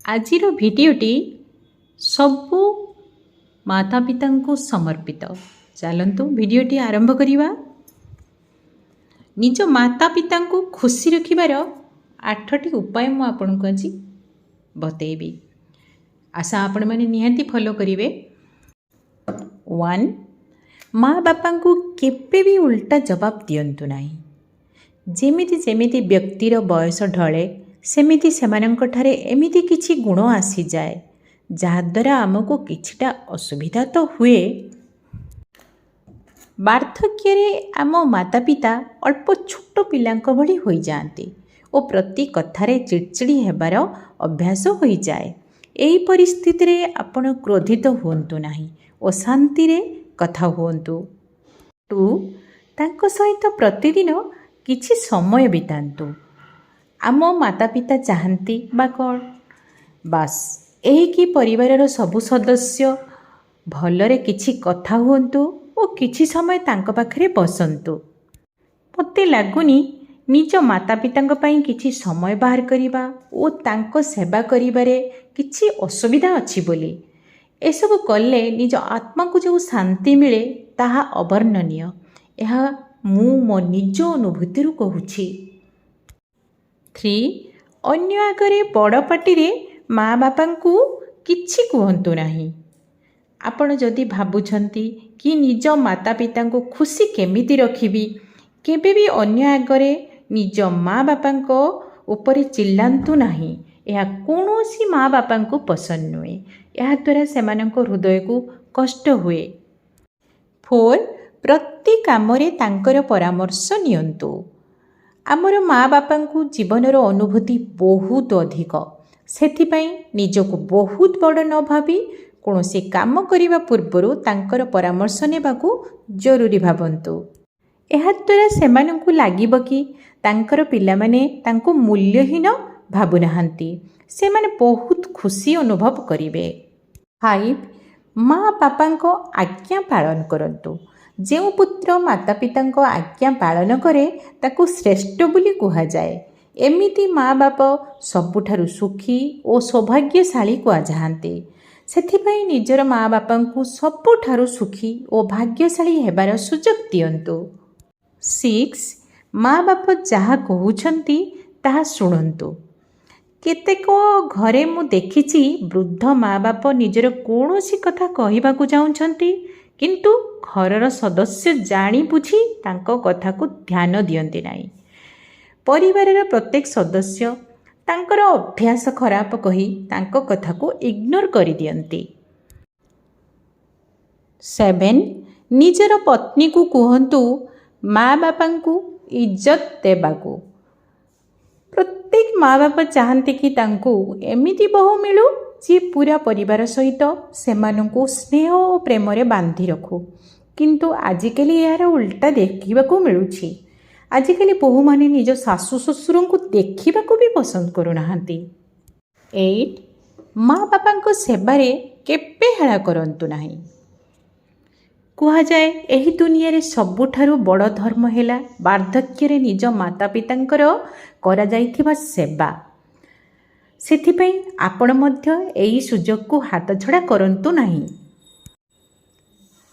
आजिर भिडियोटी सबु माता पिता को समर्पित। चलतु भिडियोटी आरंभ करिबा। निज माता पिता को खुशी रखिबार 8टी उपाय मु आपनको आज बतेबी। आशा आपण माने निहाती फॉलो करिवे। 1 माँ बापा को केबे भी उल्टा जवाब दियंतु नाही। जेमिति जेमिति व्यक्तिर बयस ढले सेमिति सेमानंक ठारे एमिति किछि गुण आसी जाए जहाद्वारा आमको किछिटा असुविधा तो हुए। वार्धक्य आम माता पिता अल्प छोट पिलांक भली होई जाती और प्रति कथारे चिड़चिड़ी हेबार अभ्यास होई जाए। एही परिस्थिति रे आपण क्रोधित हुंतु नाही और शांति रे कथा हुंतु। 2 तांको सहित प्रतिदिन किछि समय बितांतु। आम माता पिता चाहती बा कौन बास यही कि परिवार सबु सदस्य भलरे किछि कथा हुंतु और किछि समय तांको पाखरे बसंतु। मते लागुनी निज माता पितांक पई किछि समय बाहर करिबा और तांको सेवा करिबारे किछि असुविधा अछि बोली। एसबु कले निज आत्मा को जो शांति मिले ताहा अवर्णनीय। यह मु मो निज अनुभूति कहूछि। 3 अन्य आगरे बड़ पाटी रे माँ बापा को किछि कहंतु नाही। आपण जदि भाबुछंती कि निज माता पिता को खुशी केमिति रखिबी केबे भी अन्य आगरे निज माँ बापा को ऊपर चिल्लांतु नाही। यह कौनसी माँ बापा को पसंद नुए। यह द्वारा सेमानंको हृदय को कष्ट हुए। 4 प्रति कामरे तांकर परामर्श नियंतु। आमर माँ बापा को जीवनर अनुभूति बहुत अधिक सेथिपाई निजको बहुत बड़ न भावी कौनसी काम करिबा पूर्वरु तांकर परामर्श नेबाकू जरूरी भावंतु। एहा द्वारा सेमानंकु लागिबो कि तांकर पिलामाने तांको मूल्यहीन भाबुनाहांती। सेमाने बहुत खुशी अनुभव करिवे। 5 माँ बापांको आज्ञा पालन करंतु। जो पुत्र माता पितांको आज्ञा पालन करे ताकू श्रेष्ठ बोली कहा जाए। एमिति माँ बाप सबुठारु सुखी और सौभाग्यशाली कहा जाहांती। सेथिपाई निजर माँ बापांकु सबुठारु सुखी और भाग्यशाली हेबार सुजोग दियंतु। 6 माँ बाप जहा कहउछंती ताहा सुनंतु। केतेक घरे मु देखिछि वृद्ध माँ बाप निजर कौनसी कथा कहिबाकू चाहुछंती किंतु घरर सदस्य जानी बुझी तांको कथा को ध्यान दियंती नाही। परिवारर प्रत्येक सदस्य तांकर अभ्यास खराब कही तांको कथा को इग्नोर करि दियंती। 7 निजर पत्नी को कहंतु माँ बापा को इज्जत देबाकू। प्रत्येक माँ बाप चाहती कि तांको एमिति बहु मिलू जी पूरा परिवार सहित सेमानंकु स्नेह और प्रेम रे बांधी रखू। किंतु आजिकली यार उल्टा देखिबाकू मिलुछि। आजिकली बहु माने निज सासु ससुर को देखिबाकू भी पसंद करूनाहांती। 8 माँ बापा को सेबारे केबे हेळा करंतु नाही। कुहा जाए एही दुनिया रे सबुठारु बड़ धर्म हेला वार्धक्य रे निज माता पितांकर करा जाइथिबा सेवा। सेथिपई आपण मध्य एही सुजोग को हाथ छड़ा करंतु नाही।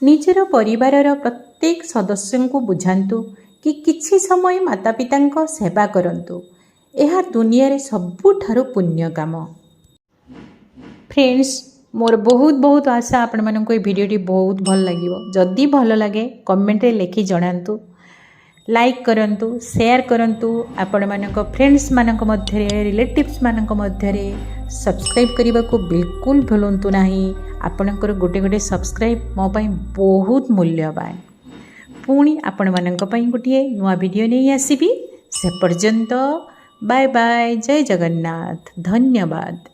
निजर परिवारर प्रत्येक सदस्य को बुझांतु कि किछि समय माता पितांक सेवा करंतु। एहा दुनिया रे सबुठारु पुण्य काम। फ्रेंड्स मोर बहुत बहुत आशा आपण माननको ए भिडियोटी बहुत भल लागिवो। जदि भल लागे कमेंट रे लिखि जणांतु, लाइक करंतु, शेयर करंतु। आपण मानक फ्रेंड्स मानक मध्य रे रिलेटिव्स मानक मध्य रे सब्सक्राइब करने को बिल्कुल भूलंतु नाही। आपणकर गोटे गोटे सब्सक्राइब मो पई बहुत मूल्यवान। पुणी आपण मानक पई गोटे नुआ वीडियो नहीं आसीबी। से पर्यंत बाय बाय। जय जगन्नाथ। धन्यवाद।